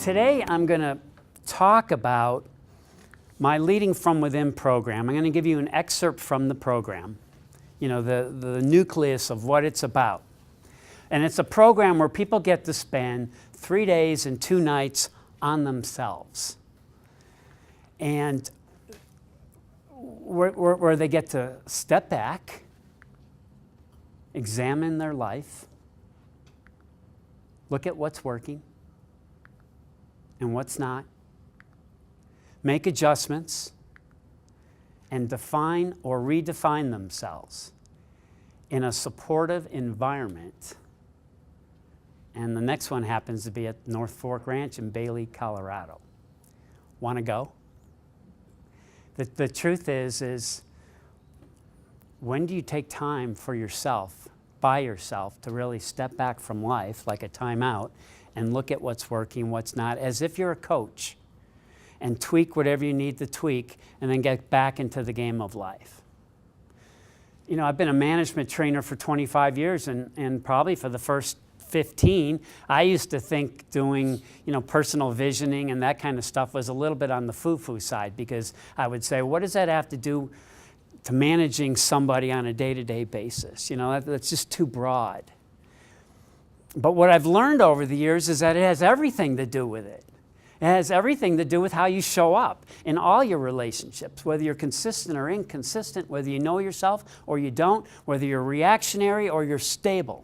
Today I'm going to talk about my Leading From Within program. I'm going to give you an excerpt from the program, the nucleus of what it's about. And it's a program where people get to spend 3 days and 2 nights on themselves. And where they get to step back, examine their life, look at what's working and what's not, make adjustments, and define or redefine themselves in a supportive environment. And the next one happens to be at North Fork Ranch in Bailey, Colorado. Want to go? The truth is when do you take time for yourself, by yourself, to really step back from life like a timeout and look at what's working, what's not, as if you're a coach, and tweak whatever you need to tweak and then get back into the game of life? I've been a management trainer for 25 years and probably for the first 15, I used to think doing, personal visioning and that kind of stuff was a little bit on the foo-foo side, because I would say, what does that have to do to managing somebody on a day-to-day basis? That's just too broad. But what I've learned over the years is that it has everything to do with it. It has everything to do with how you show up in all your relationships, whether you're consistent or inconsistent, whether you know yourself or you don't, whether you're reactionary or you're stable.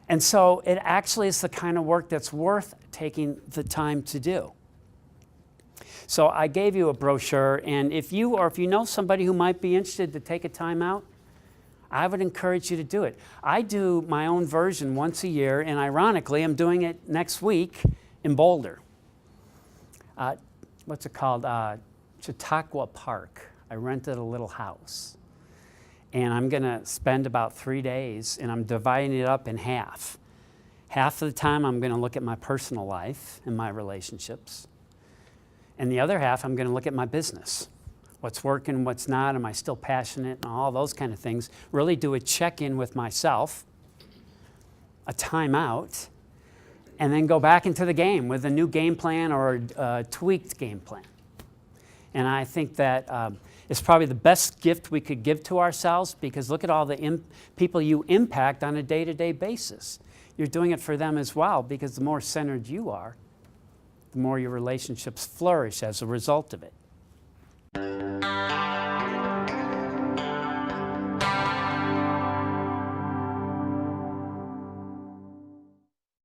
And so it actually is the kind of work that's worth taking the time to do. So I gave you a brochure, and if you know somebody who might be interested to take a time out, I would encourage you to do it. I do my own version once a year, and ironically, I'm doing it next week in Boulder. What's it called? Chautauqua Park. I rented a little house. And I'm going to spend about 3 days, and I'm dividing it up in half. Half of the time, I'm going to look at my personal life and my relationships. And the other half, I'm going to look at my business. What's working, what's not, am I still passionate, and all those kind of things. Really do a check-in with myself, a timeout, and then go back into the game with a new game plan or a tweaked game plan. And I think that it's probably the best gift we could give to ourselves, because look at all the people you impact on a day-to-day basis. You're doing it for them as well, because the more centered you are, the more your relationships flourish as a result of it.